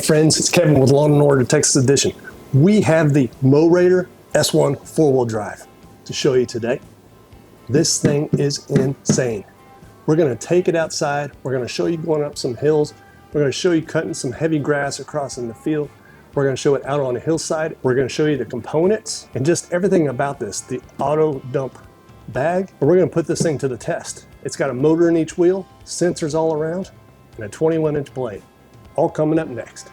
friends, it's Kevin with Lawn & Order Texas Edition. We have the MOWRATOR S1 4-wheel drive to show you today. This thing is insane. We're gonna take it outside. We're gonna show you going up some hills. We're gonna show you cutting some heavy grass across in the field. We're gonna show it out on a hillside. We're gonna show you the components and just everything about this, the auto dump bag. And we're gonna put this thing to the test. It's got a motor in each wheel, sensors all around, and a 21-inch blade. All coming up next.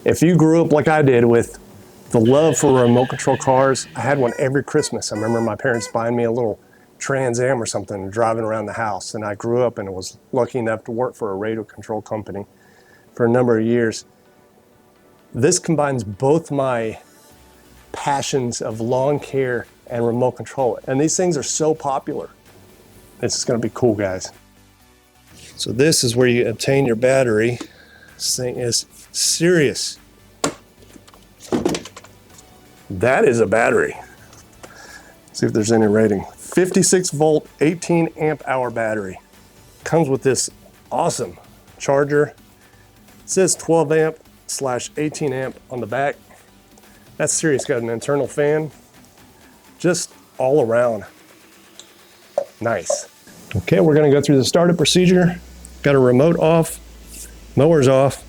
If you grew up like I did with the love for remote control cars, I had one every Christmas. I remember my parents buying me a little Trans Am or something and driving around the house. And I grew up and was lucky enough to work for a radio control company for a number of years. This combines both my passions of lawn care and remote control. And these things are so popular. This is gonna be cool, guys. So this is where you obtain your battery. This thing is serious. That is a battery. Let's see if there's any rating. 56 volt, 18 amp hour battery. Comes with this awesome charger. It says 12 amp / 18 amp on the back. That's serious. Got an internal fan. Just all around. Nice. Okay, we're gonna go through the startup procedure. Got a remote off, mower's off.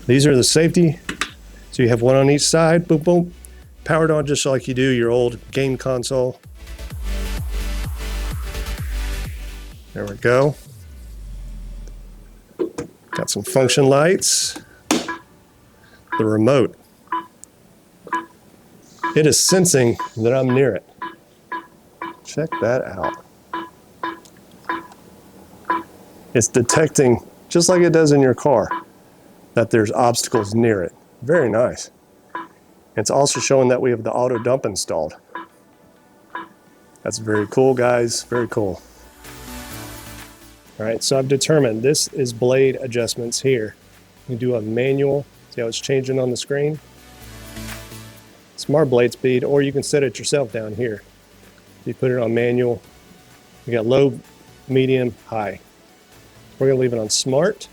These are the safety. So you have one on each side, boom, boom. Powered on just like you do your old game console. There we go. Got some function lights. The remote. It is sensing that I'm near it. Check that out. It's detecting, just like it does in your car, that there's obstacles near it. Very nice. It's also showing that we have the auto dump installed. That's very cool, guys, very cool. All right, so I've determined this is blade adjustments here. You do a manual, see how it's changing on the screen? Smart blade speed, or you can set it yourself down here. You put it on manual. You got low, medium, high. We're gonna leave it on smart.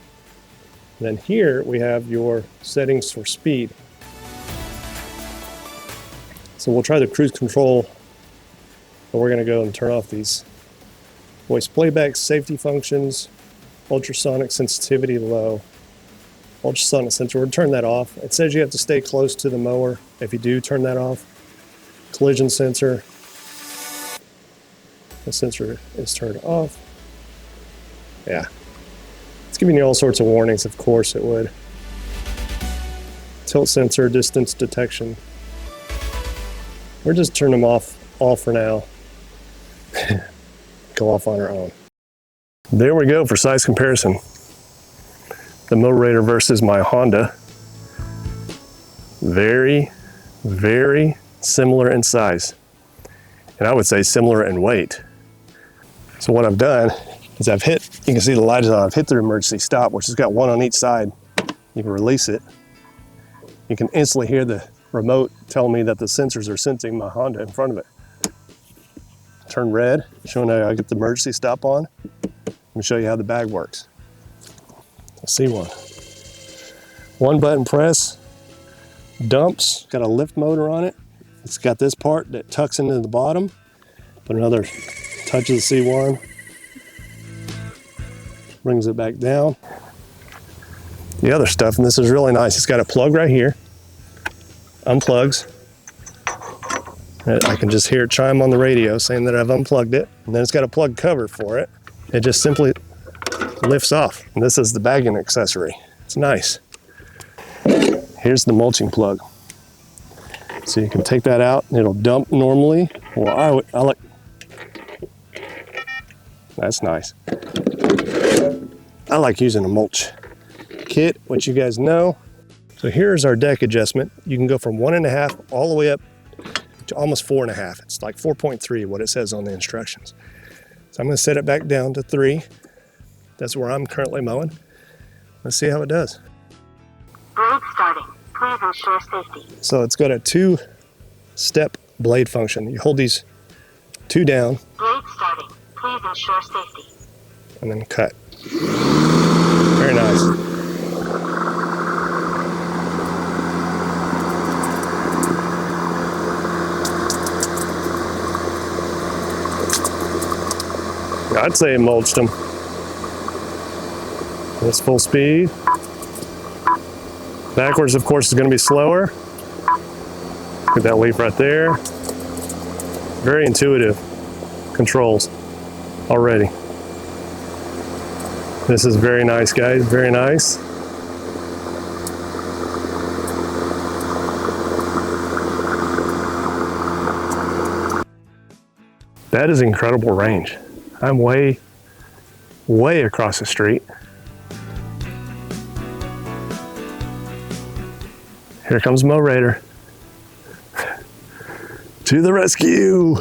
And then here we have your settings for speed. So we'll try the cruise control, but we're gonna go and turn off these voice playback, safety functions, ultrasonic sensitivity low, ultrasonic sensor. We'll turn that off. It says you have to stay close to the mower if you do turn that off. Collision sensor. The sensor is turned off. Yeah. It's giving you all sorts of warnings, of course it would. Tilt sensor, distance detection. We're just turning them off all for now. Go off on our own. There we go for size comparison. The MOWRATOR versus my Honda. Very, very similar in size. And I would say similar in weight. So what I've done is I've hit, you can see the light is on, I've hit the emergency stop, which has got one on each side. You can release it. You can instantly hear the remote tell me that the sensors are sensing my Honda in front of it. Turn red, showing how I get the emergency stop on. Let me show you how the bag works. Let's see one. One button press, dumps, got a lift motor on it. It's got this part that tucks into the bottom. Put another touch of the C1. Brings it back down. The other stuff, and this is really nice, it's got a plug right here. Unplugs. I can just hear it chime on the radio saying that I've unplugged it. And then it's got a plug cover for it. It just simply lifts off. And this is the bagging accessory. It's nice. Here's the mulching plug. So you can take that out and it'll dump normally. Well, I like, that's nice. I like using a mulch kit, which you guys know. So here's our deck adjustment. You can go from 1.5 all the way up to almost 4.5. It's like 4.3, what it says on the instructions. So I'm gonna set it back down to 3. That's where I'm currently mowing. Let's see how it does. Blade starting. Please ensure safety. So it's got a 2-step blade function. You hold these 2 down. Blade starting. Please ensure safety. and then cut. Very nice. I'd say it mulched them. That's full speed. Backwards, of course, is going to be slower. Get that leaf right there. Very intuitive controls already. This is very nice, guys, very nice. That is incredible range. I'm way across the street. Here comes MOWRATOR. To the rescue.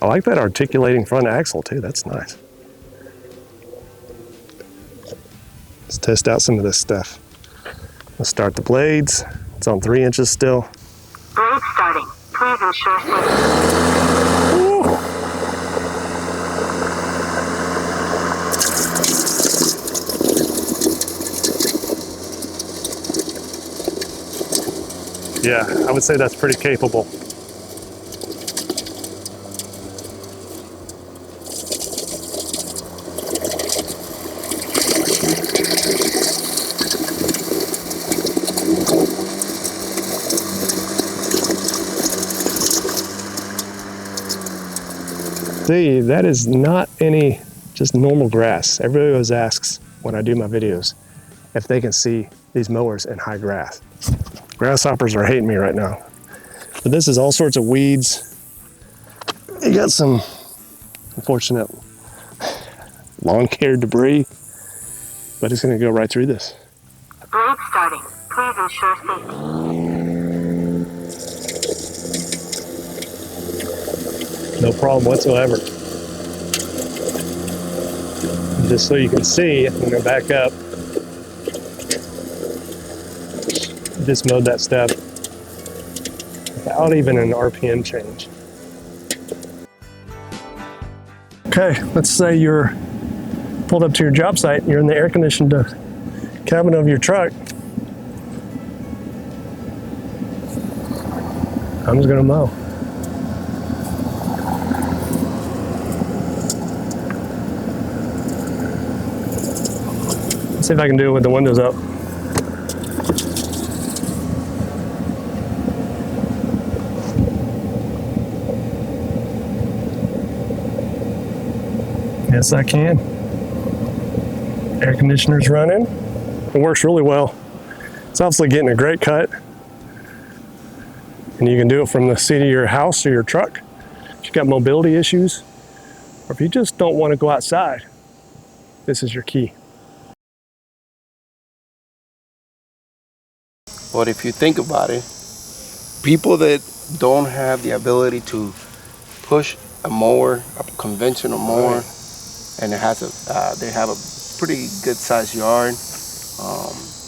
I like that articulating front axle too, that's nice. Let's test out some of this stuff. Let's start the blades. It's on 3 inches still. Blade starting. Please ensure safety. Ooh. Yeah, I would say that's pretty capable. See, that is not any just normal grass. Everybody always asks when I do my videos if they can see these mowers in high grass. Grasshoppers are hating me right now. But this is all sorts of weeds. You got some unfortunate lawn care debris, but it's gonna go right through this. Blade starting. Please ensure safety. No problem whatsoever. Just so you can see, I'm gonna back up. Just mowed that step without even an RPM change. Okay, let's say you're pulled up to your job site, you're in the air-conditioned cabin of your truck. I'm just gonna mow. Let's see if I can do it with the windows up. Yes, I can. Air conditioner's running. It works really well. It's obviously getting a great cut. And you can do it from the seat of your house or your truck. If you've got mobility issues, or if you just don't want to go outside, this is your key. But if you think about it, people that don't have the ability to push a mower, a conventional mower, Right. and it has they have a pretty good sized yard.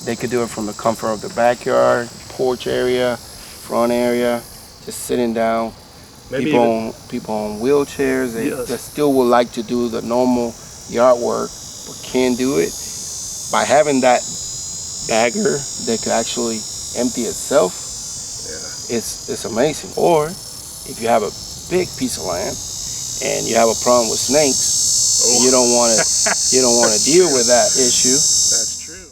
They could do it from the comfort of their backyard, porch area, front area, just sitting down. Maybe People on wheelchairs, they Yes. still would like to do the normal yard work, but can't do it. By having that bagger that could actually empty itself, it's amazing. Or if you have a big piece of land and you have a problem with snakes, and you don't want to deal with that issue. That's true.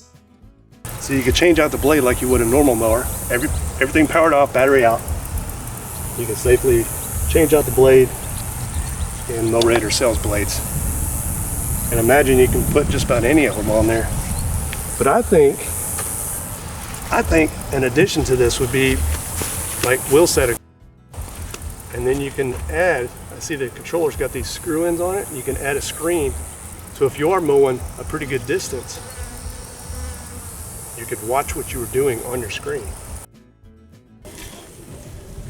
So you could change out the blade like you would a normal mower. Everything powered off, battery out. You can safely change out the blade, and MOWRATOR sells blades. And imagine you can put just about any of them on there. But I think in addition to this would be, like Will said, and then you can add, I see the controller's got these screw ends on it, you can add a screen. So if you are mowing a pretty good distance, you could watch what you were doing on your screen.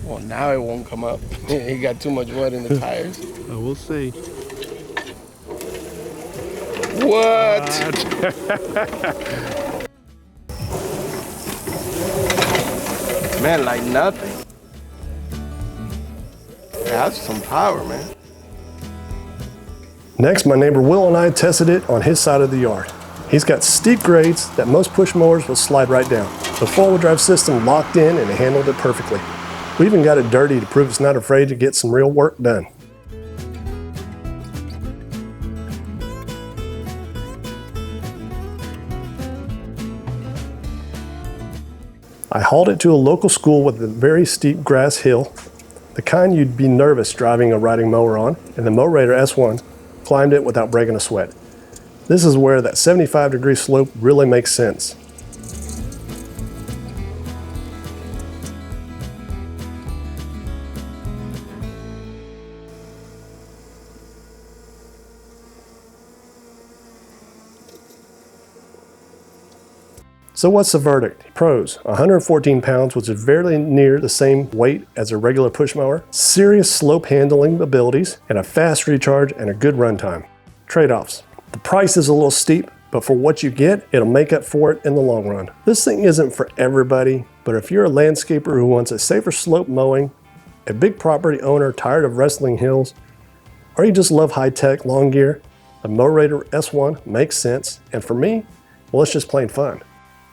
Well, now it won't come up. He got too much mud in the tires. Oh, we'll see. What? Man, like nothing. That's some power, man. Next, my neighbor Will and I tested it on his side of the yard. He's got steep grades that most push mowers will slide right down. The four-wheel drive system locked in and it handled it perfectly. We even got it dirty to prove it's not afraid to get some real work done. I hauled it to a local school with a very steep grass hill, the kind you'd be nervous driving a riding mower on, and the MOWRATOR S1 climbed it without breaking a sweat. This is where that 75-degree slope really makes sense. So what's the verdict? Pros: 114 pounds, which is very near the same weight as a regular push mower, serious slope handling abilities, and a fast recharge and a good runtime. Trade-offs: the price is a little steep, but for what you get, it'll make up for it in the long run. This thing isn't for everybody, but if you're a landscaper who wants a safer slope mowing, a big property owner tired of wrestling hills, or you just love high-tech lawn gear, the MOWRATOR S1 makes sense, and for me, well, it's just plain fun.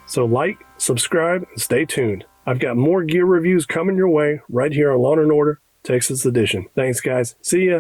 So like, subscribe, and stay tuned. I've got more gear reviews coming your way right here on Lawn & Order, Texas Edition. Thanks, guys. See ya.